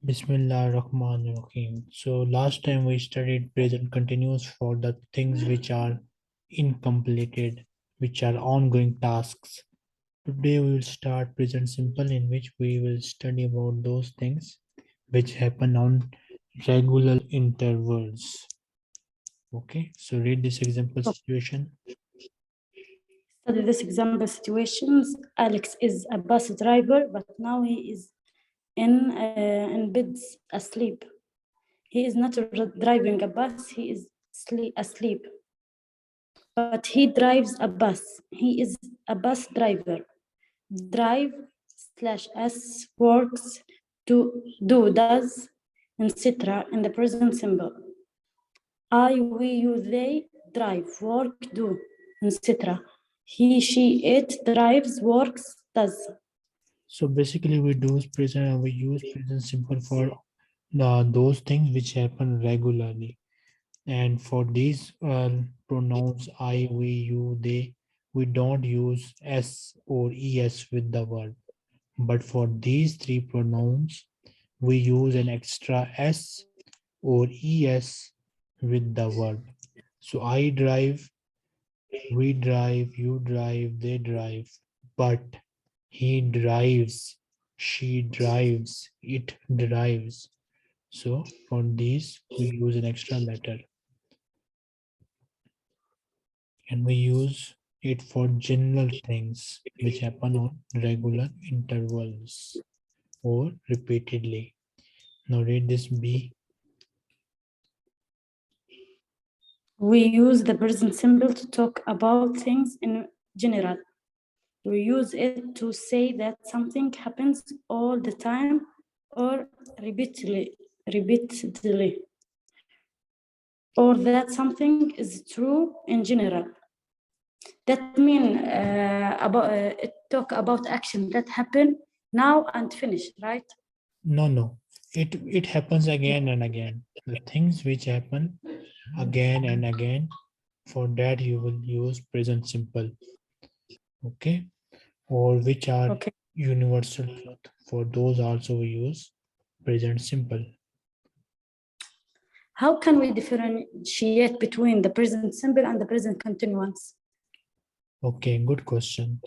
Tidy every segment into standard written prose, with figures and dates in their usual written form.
Bismillahirrahmanirrahim. So last time we studied present continuous for the things which are incompleted, which are ongoing tasks. Today we will start present simple, in which we will study about those things which happen on regular intervals. Okay, so read this example situation. Study this example situations. Alex is a bus driver, but now he is in bed asleep. He is not driving a bus, he is asleep. But he drives a bus. He is a bus driver. Drive /s works, do, does, etc. in the present simple. I, we, you, they drive, work, do, etc. He, she, it drives, works, does. So basically we use present simple for those things which happen regularly. And for these pronouns I, we, you, they, we don't use s or es with the verb. But for these three pronouns, we use an extra s or es with the verb. So I drive, we drive, you drive, they drive. But he drives, she drives, it drives. So for these, we use an extra letter. And we use it for general things which happen on regular intervals or repeatedly. Now read this B. We use the present simple to talk about things in general. We use it to say that something happens all the time or repeatedly, or that something is true in general. That means it talk about action that happen now and finish, right? No. It happens again and again. The things which happen again and again, for that you will use present simple. Okay. Or which are universal truth. For those also we use present simple. How can we differentiate between the present simple and the present continuous? Okay, good question.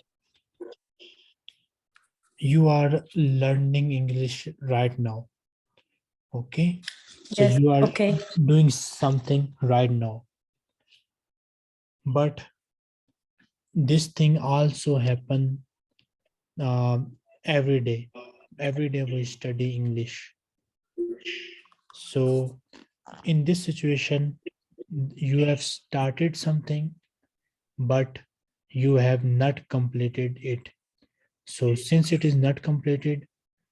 You are learning English right now. Okay. So Yes, you are okay. doing something right now. But this thing also happen every day. Every day we study English. So in this situation, you have started something, but you have not completed it. So since it is not completed,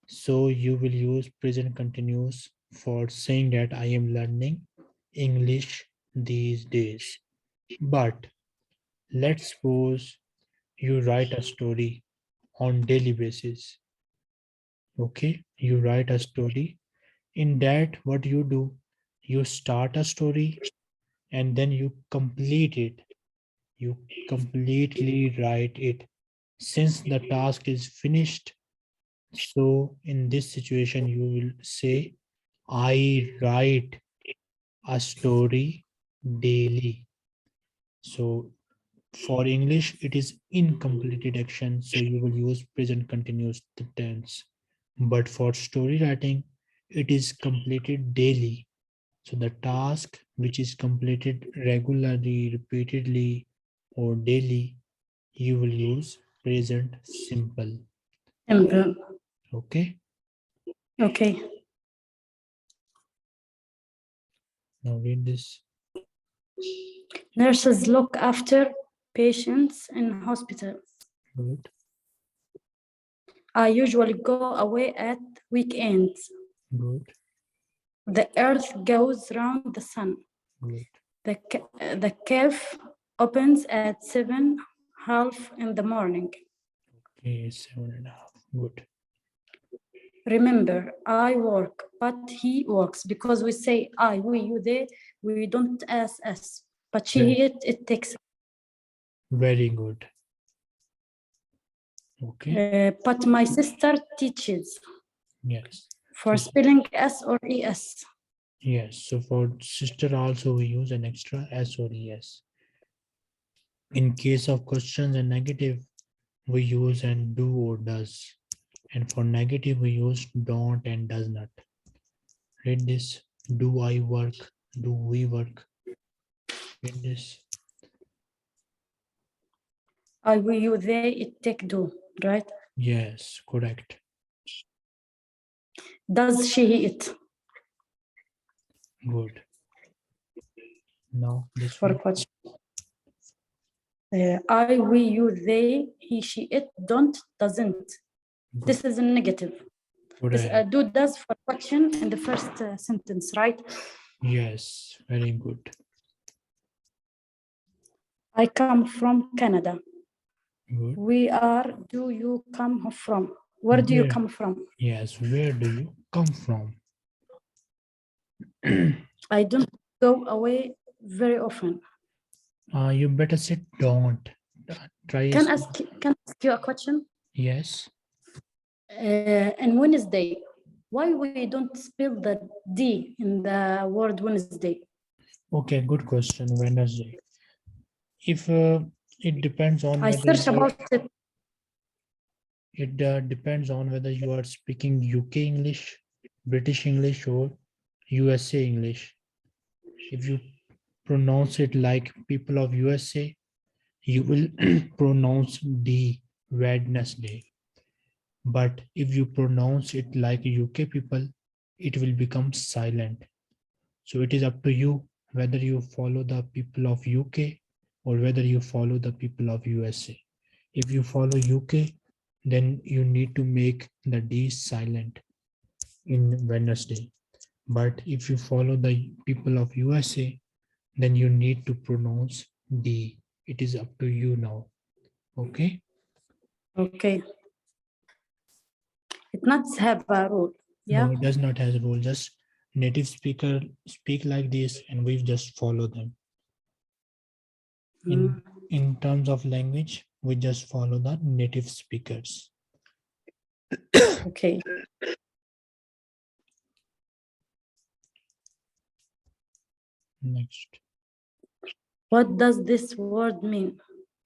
so you will use present continuous for saying that I am learning English these days. But let's suppose you write a story on daily basis. Okay, you write a story. In that, what you do, you start a story and then you complete it. You completely write it. Since the task is finished, so in this situation, you will say, I write a story daily. So for English, it is incompleted action, so you will use present continuous tense. But for story writing, it is completed daily. So the task which is completed regularly, repeatedly, or daily, you will use present simple. Simple. Okay. Okay. Now read this. Nurses look after patients in hospitals. Good. I usually go away at weekends. Good. The earth goes round the sun. Good. The cafe opens at 7:30 in the morning. Okay, 7.5. Good. Remember, I work, but he works, because we say I, we, you, they, we don't ask us. But she, it takes. Very good. Okay. But my sister teaches. Yes. For So, spelling S or ES. yes, so for sister also we use an extra S or ES. In case of questions and negative, we use and do or does. And for negative, we use don't and does not. Read this. Do I work? Do we work? Read this. I, we, you, they, it, take, do, right? Yes, correct. Does she, he, it? Good. Now this For one. question. I, we, you, they, he, she, it, don't, doesn't. Good. This is a negative. This Correct. do does for question in the first sentence, right? Yes, very good. I come from Canada. Good. We are, do you come from? Where do you Where? come from? Yes, where do you come from? I don't go away very often. You better say don't. Try Can it. ask you a question? Yes. And Wednesday, why we don't spell the D in the word Wednesday? Okay, good question. Wednesday. If it depends on I whether search you are, about it. it depends on whether you are speaking UK English, British English, or USA English. If you pronounce it like people of USA, you will pronounce D, Wednesday. But if you pronounce it like UK people, it will become silent. So it is up to you whether you follow the people of UK or whether you follow the people of USA. If you follow UK, then you need to make the D silent in Wednesday. But if you follow the people of USA, then you need to pronounce D. It is up to you now. Okay? Okay. It not have a rule. Yeah. No, it does not have a rule. Just native speaker speak like this and we just follow them. Mm. In terms of language, we just follow the native speakers. Okay. Next. What does this word mean?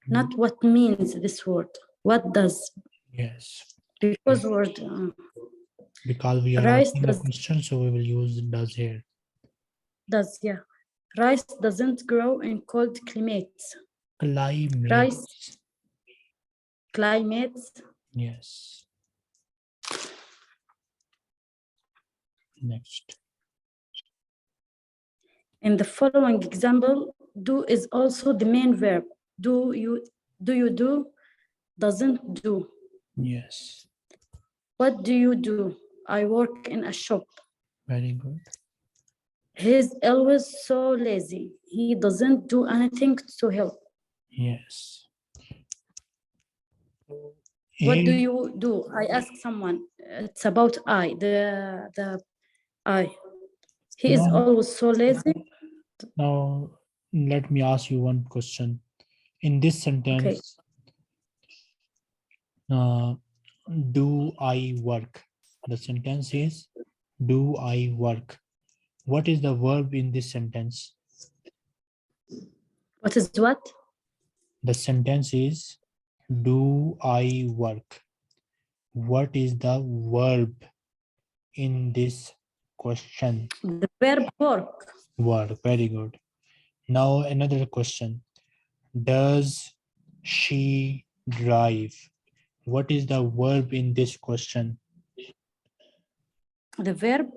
Not what means this word. What does? Yes. Because word Because we are rice asking a question, so we will use does here. does, yeah. Rice doesn't grow in cold climates. Climate. Rice climates. Yes. Next. In the following example, do is also the main verb. Do you do? Doesn't do. Yes. What do you do? I work in a shop. Very good. He's always so lazy. He doesn't do anything to help. Yes. What do A, you do? I ask someone. It's about I. The I. He is now, always so lazy. now let me ask you one question. In this Okay. sentence, uh, do I work? The sentence is do I work? What is the verb in this sentence? What is what? The sentence is do I work? What is the verb in this question? The verb work. Work. Very good. Now another question. Does she drive? What is the verb in this question? The verb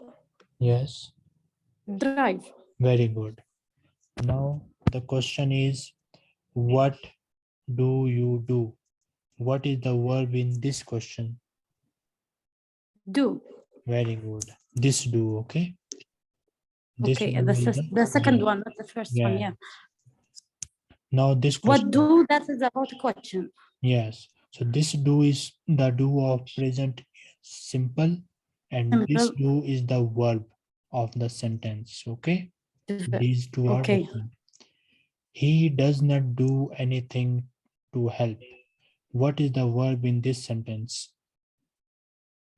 Yes. drive. Very good. Now the question is, what do you do? What is the verb in this question? Do. Very good. This do, okay? This Okay. do is The second yeah, one, not the first one. yeah. Yeah. Now this What question, do? That is about a question. yes. So this do is the do of present simple, and this Simple. do is the verb of the sentence, okay? These two are Okay. different. He does not do anything to help. What is the verb in this sentence?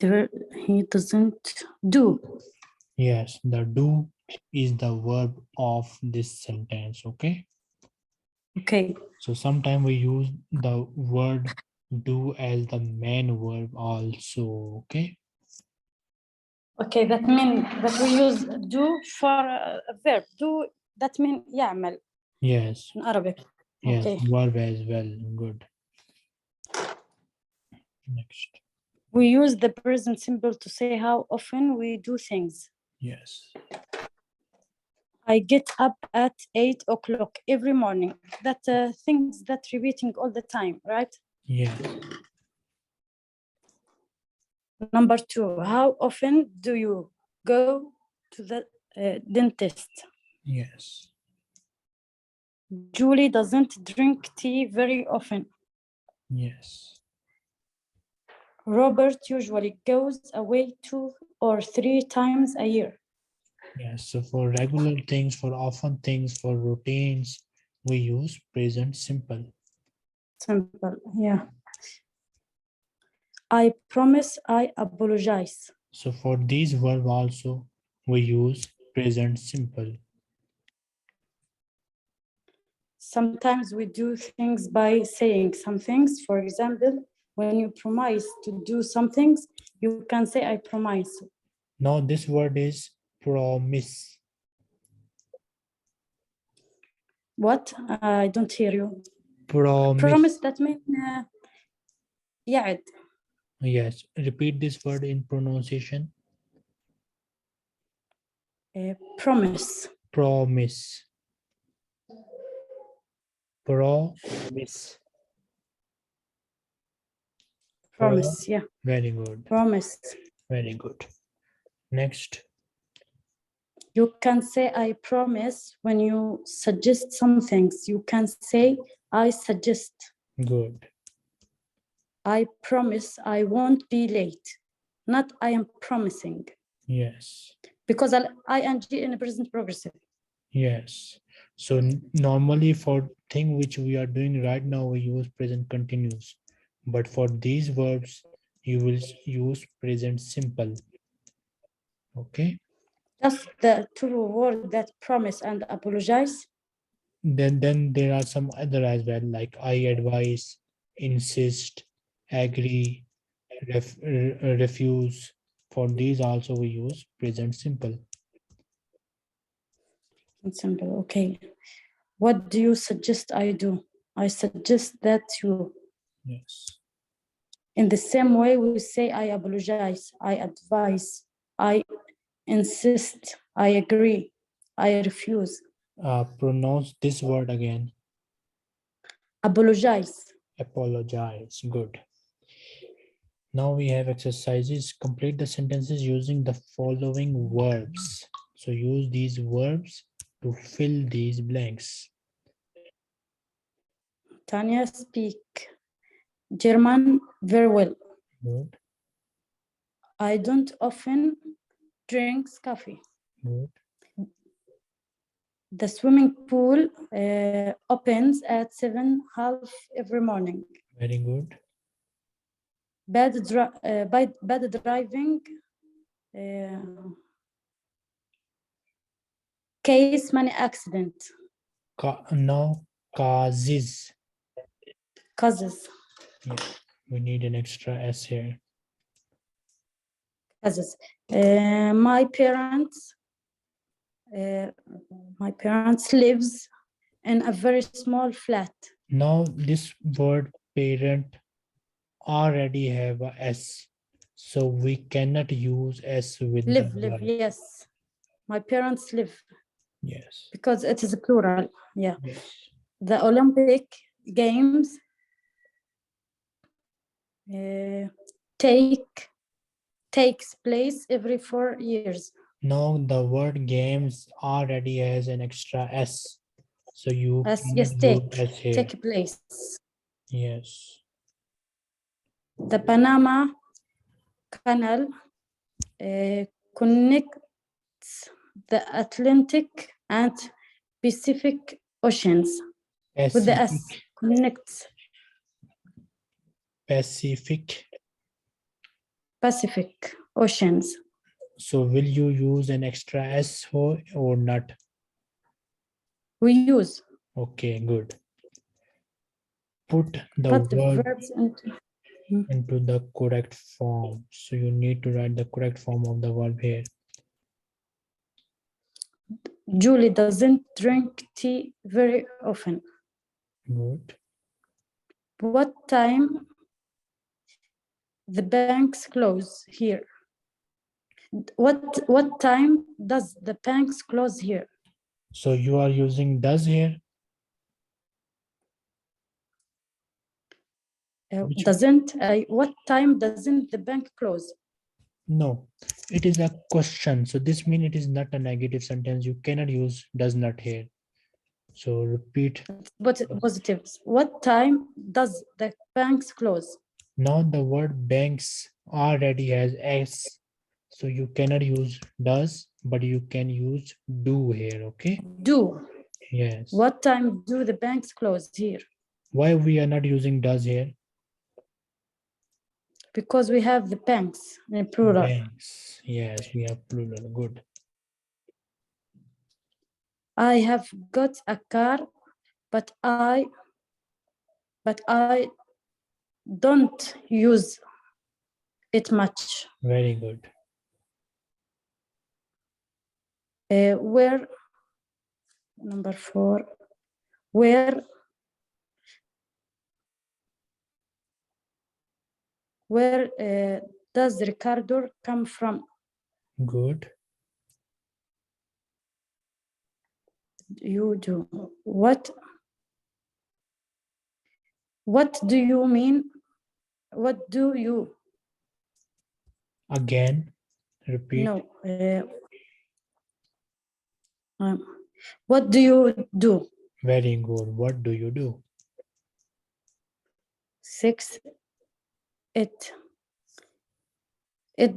He doesn't do. Yes, the do is the verb of this sentence. Okay. Okay. So sometimes we use the word do as the main verb also. Okay. Okay, that means that we use do for a verb. Do, that means يعمل Yes. in Arabic. Yes. Okay. Verb as well. Good. Next. We use the present simple to say how often we do things. Yes. I get up at 8 o'clock every morning. That things that repeating all the time, right? Yes. Number 2, how often do you go to the dentist? Yes. Julie doesn't drink tea very often. Yes. Robert usually goes away 2 or 3 times a year. Yes. So for regular things, for often things, for routines, we use present simple. Simple, yeah. I promise, I apologize. So for these verb also, we use present simple. Sometimes we do things by saying some things. For example, when you promise to do some things, you can say, I promise. Now this word is promise. What? I don't hear you. Promise. Promise, that means يعد. Yes. Repeat this word in pronunciation. Promise. Promise. Promise. Promise, yeah. Very good. Promise. Very good. Next. You can say, I promise when you suggest some things. You can say, I suggest. Good. I promise I won't be late. Not I am promising. Yes. Because ing in the present progressive. Yes. So normally for thing which we are doing right now, we use present continuous. But for these verbs, you will use present simple. Okay. Just the two words that promise and apologize. Then there are some other as well, like I advise, insist, agree, refuse. For these also we use present simple. Simple, okay. What do you suggest I do? I suggest that you. Yes. In the same way, we say I apologize, I advise, I insist, I agree, I refuse. Pronounce this word again. Apologize. Apologize. Good. Now we have exercises. Complete the sentences using the following verbs. So use these verbs to fill these blanks. Tanya speak German very well. Good. I don't often drink coffee. Good. The swimming pool opens at 7:30 every morning. Very good. Bad driving. Case many accident. Now causes. Causes. Yeah, we need an extra S here. Causes. My parents lives in a very small flat. Now this word parent already have a S, so we cannot use S with Live, the live, verb. yes. My parents live. Yes. Because it is a plural, yeah. Yes. The Olympic Games takes place every 4 years. Now the word games already has an extra S, so you Yes, cannot use S here. take place. Yes. The Panama Canal connects the Atlantic and Pacific Oceans. With the S, connects. Pacific. Pacific Oceans. So will you use an extra S or not? We use. Okay, good. Put the Put the verb verbs into the correct form. So you need to write the correct form of the verb here. Julie doesn't drink tea very often. Good. What time the banks close here? What time does the banks close here? So you are using does here. Which What time doesn't the bank close? No, it is a question. So this means it is not a negative sentence. You cannot use does not here. So repeat. But positives. What time does the banks close? Now the word banks already has S. So you cannot use does, but you can use do here. Okay. Do. Yes. What time do the banks close here? Why we are not using does here? Because we have the banks in plural. Banks. Yes, we have plural. Good. I have got a car, but I don't use it much. Very good. Where number 4? Where does Ricardo come from? Good. You do. What do you mean? What do you? Again, repeat. No. What do you do? Very good. What do you do? 6. It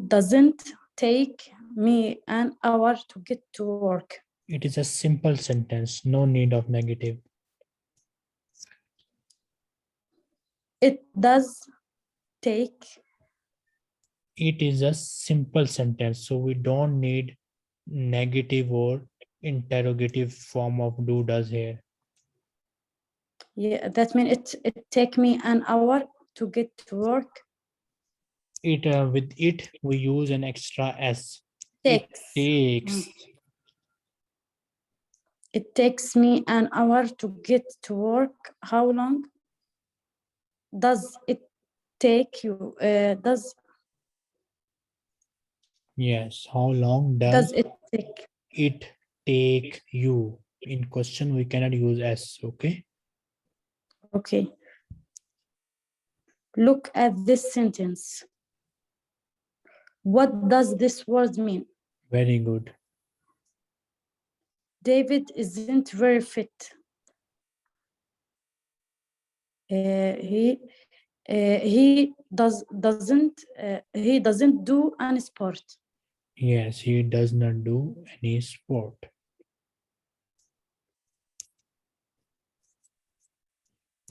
doesn't take me an hour to get to work. It is a simple sentence. No need of negative. It does take. It is a simple sentence. So we don't need negative or interrogative form of do does here. Yeah, that means it take me an hour to get to work. It with it we use an extra S. Takes. It takes. It takes me an hour to get to work. How long does it take you? Yes. How long does it take? it take you? In question we cannot use S. Okay. Okay. Look at this sentence. What does this word mean? Very good. David isn't very fit. He doesn't do any sport. Yes, he does not do any sport.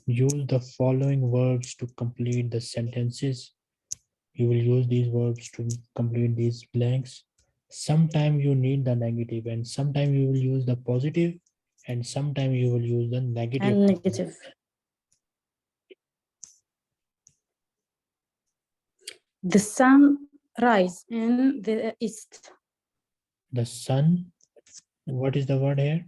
Use the following verbs to complete the sentences. You will use these verbs to complete these blanks. Sometimes you need the negative and sometimes you will use the positive and sometimes you will use the negative. And negative. The sun rises in the east. The sun, what is the word here?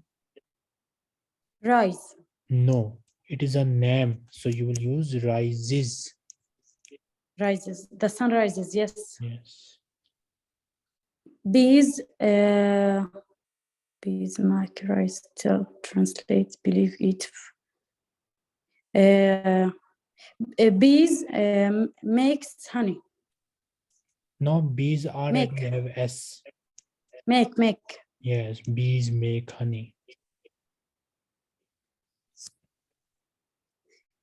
Rise. No, it is a name. So you will use rises. Rises. The sun rises, yes. Yes. Bees, make rise, tell, translate, believe, eat. Bees makes honey. No, bees already have S. Make. Yes, bees make honey.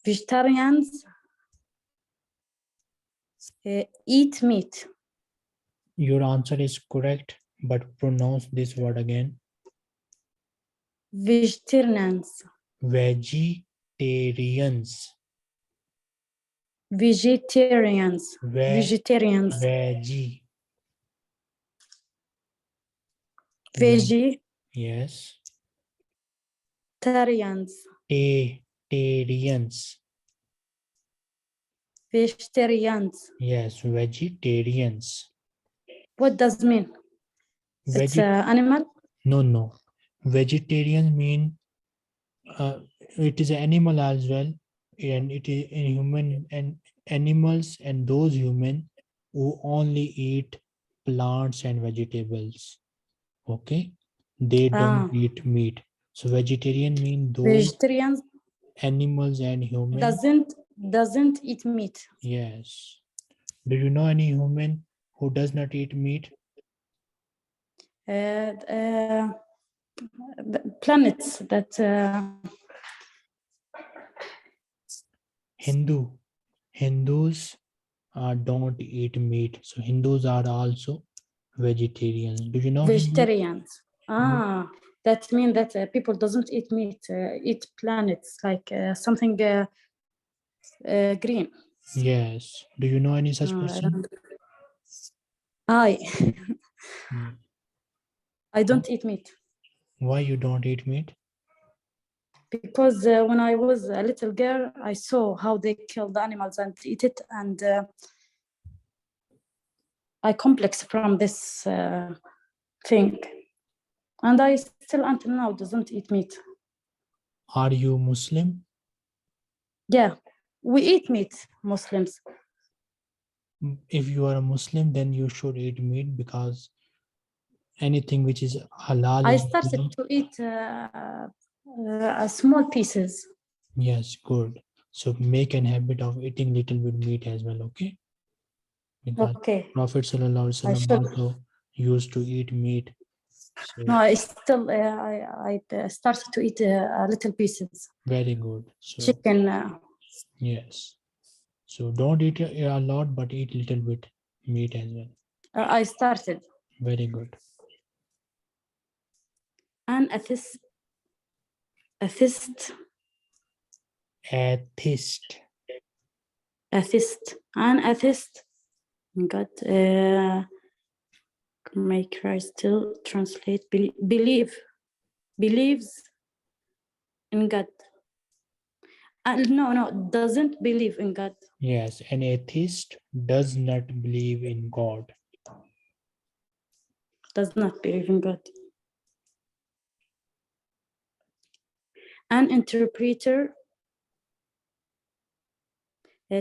Vegetarians eat meat. Your answer is correct, but pronounce this word again. Vegetarians. Vegetarians. Vegetarians. Vegetarians. Veggie. Vegetarians. Yes. Vegetarians. Yes, vegetarians. What does it mean? It's Veget an animal? no. Vegetarian mean it is an animal as well, and it is a human and animals, and those human who only eat plants and vegetables. Okay, they don't Ah, eat meat. So vegetarian mean those vegetarians animals and human. doesn't eat meat. Yes. Do you know any human who does not eat meat? Planets that Hindus don't eat meat, so Hindus are also vegetarians. Do you know Hindu? vegetarians. Ah, that means that people doesn't eat meat, eat planets like something green. Yes. Do you know any such I person? don't. I Hmm. I don't eat meat Why you don't eat meat? because when I was a little girl, I saw how they kill the animals and eat it, and I complex from this thing, and I still until now doesn't eat meat. Are you Muslim? Yeah, we eat meat, Muslims. If you are a Muslim, then you should eat meat, because anything which is halal I is started halal. to eat small pieces. Yes, good. So make an habit of eating little bit meat as well, okay? Because Okay, Prophet Sallallahu Alaihi I Wasallam should. also used to eat meat. So No, I still I started to eat little pieces. very good. So Chicken. yes. So don't eat a lot, but eat little bit meat as well. I started. Very good. An atheist, Atheist. an atheist. God, may Christ still translate believes in God. No, doesn't believe in God. Yes, an atheist does not believe in God. Does not believe in God. An interpreter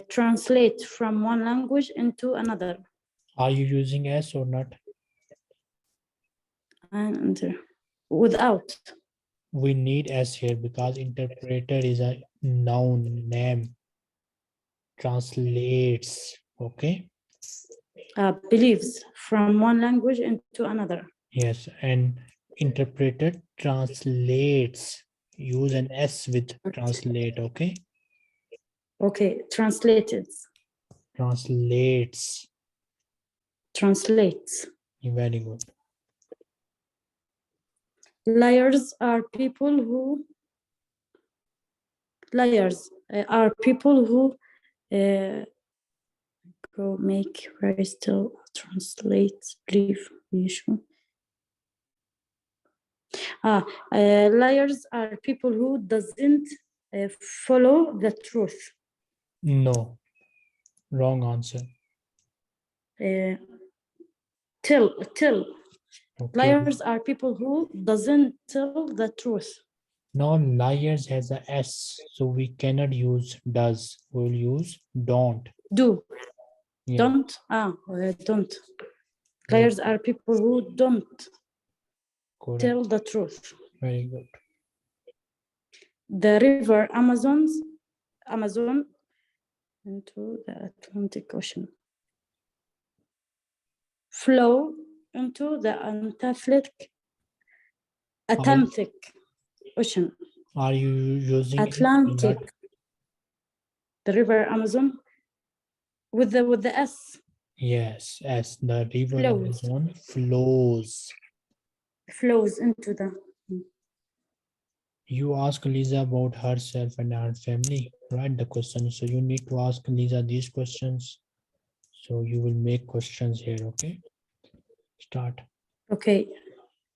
translate from one language into another. Are you using S or not? And without. We need S here because interpreter is a noun, name, translates. Okay. Believes from one language into another. Yes, and interpreter translates. Use an S with translate. Okay. Okay, translated. Translates. Translates. Very good. Liars are people who go make still translate believe issue. Liars are people who doesn't follow the truth. No, wrong answer. Tell. Okay. Liars are people who doesn't tell the truth. Now liars has a S, so we cannot use does. We'll use don't. Do. Yeah. Don't. Don't. Liars are people who don't Correct. tell the truth. Very good. The river Amazon into the Atlantic Ocean. Flow into the Atlantic Ocean. Are you using Atlantic. The river Amazon with the S. Yes, as the river Flows. Amazon flows Into the. You ask Lisa about herself and her family. write the question. So you need to ask Lisa these questions. So you will make questions here, okay? Start. Okay.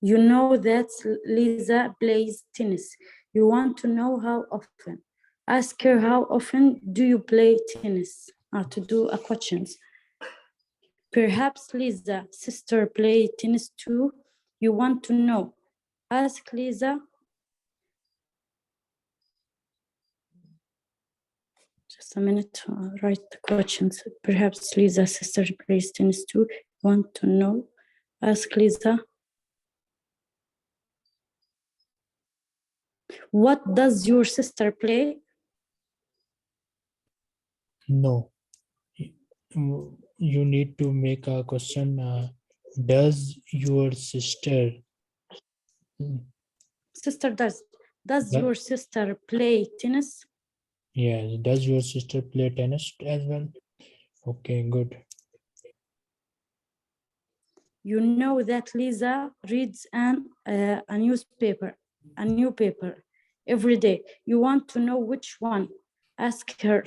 You know that Lisa plays tennis. You want to know how often. Ask her how often do you play tennis? To do a questions. Perhaps Lisa's sister play tennis too. You want to know. Ask Lisa. Just a minute to write the questions. Perhaps Lisa's sister plays tennis too. You want to know. Ask Lisa. What does your sister play? No. You need to make a question. Does your sister Sister does. Does Do- your sister play tennis? yes, does your sister play tennis as well? Okay, good. You know that Lisa reads a newspaper, a new paper every day. You want to know which one. Ask her.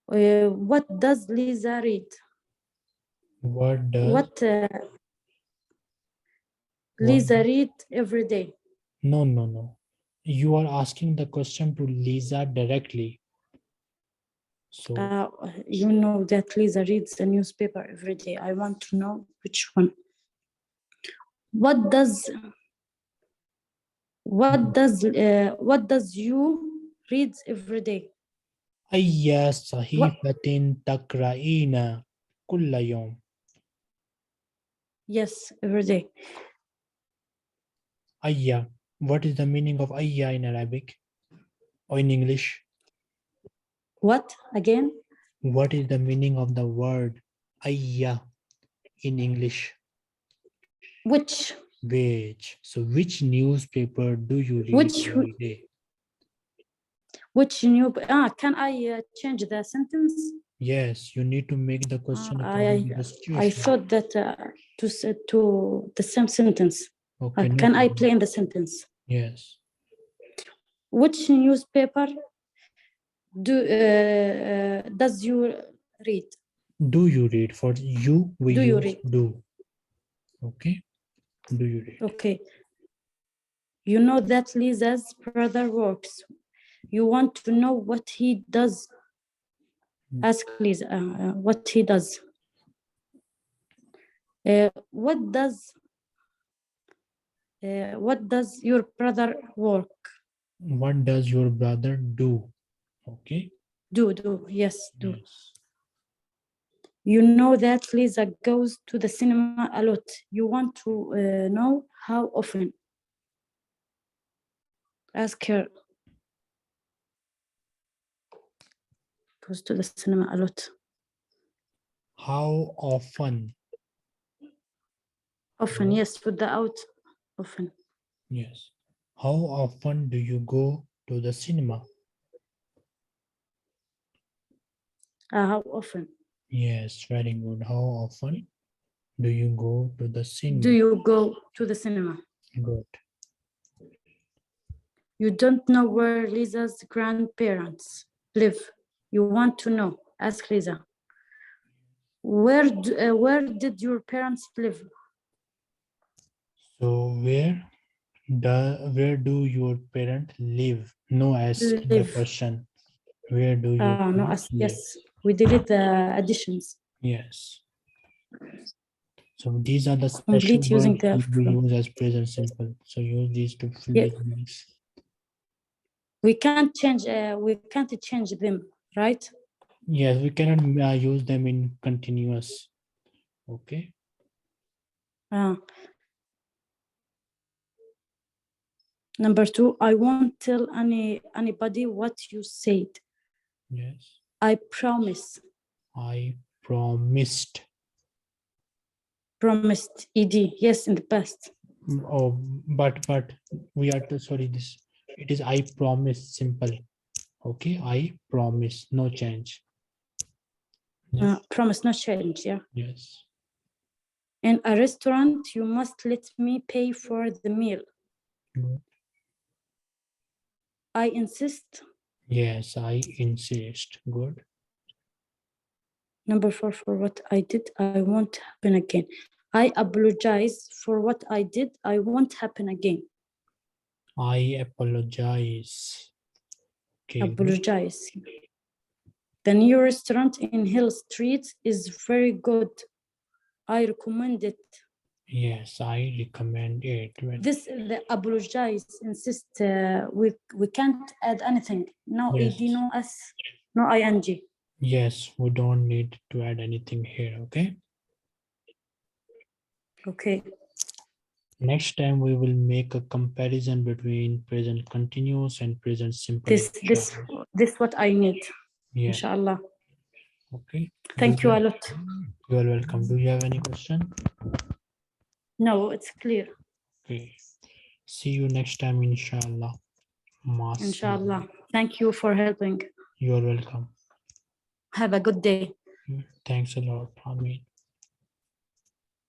What does Lisa read? What does What Lisa read every day? No. You are asking the question to Lisa directly. So You know that Lisa reads a newspaper every day. I want to know which one. What does you read every day? أي What? صحيفة تقرأين كل يوم? Yes, every day. أي. What is the meaning of أي in Arabic or in English? What again? What is the meaning of the word أي in English? Which? Which? So which newspaper do you read Which? every day? Which new? Can I change the sentence? Yes, you need to make the question according to the I situation. thought that to the same sentence. Okay, no Can I problem. play in the sentence? Yes. Which newspaper does you read? Do you read? For you, we Do you use read? do. Okay. Do you read? Okay. You know that Lisa's brother works. You want to know what he does. Ask Lisa what he does. What does your brother work? What does your brother do? Okay. Do. Yes, do. Yes. You know that Lisa goes to the cinema a lot. You want to know how often. Ask her. Goes to the cinema a lot. How often? Often, yes, with the out. Often. Yes. How often do you go to the cinema? How often? Yes, very good. How often do you go to the cinema? Do you go to the cinema? Good. You don't know where Lisa's grandparents live. You want to know. Ask Lisa. Where did your parents live? So where do your parents live? No, ask the Live. question. Where do your No, parents live? yes. We delete the additions. Yes. So these are the special Complete using verbs the we use as present simple. So use these to fill yeah. the blanks. We can't change them, right? Yes, we cannot use them in continuous. Okay. Number 2, I won't tell anybody what you said. Yes. I promise. I promised. Promised. Ed. Yes, in the past. Oh, but we are sorry. This it is I promise simple. Okay, I promise, no change. Yes. Promise, no change. Yeah. Yes. In a restaurant, you must let me pay for the meal. Good. I insist. Yes, I insist. Good. Number 4, for what I did, I won't happen again. I apologize for what I did, I won't happen again. I apologize. Okay, good. Apologize. The new restaurant in Hill Street is very good. I recommend it. Yes, I recommend it. This the apologize, insist. We can't add anything. No Yes. ed, no s, no ing. Yes, we don't need to add anything here, okay? Okay. Next time we will make a comparison between present continuous and present simple. This what I need. Yeah. Inshallah. Okay. Thank you a lot. You are welcome. Do you have any question? No, it's clear. Okay. See you next time, inshallah. Inshallah. Thank you for helping. You are welcome. Have a good day. Thanks a lot. Amin.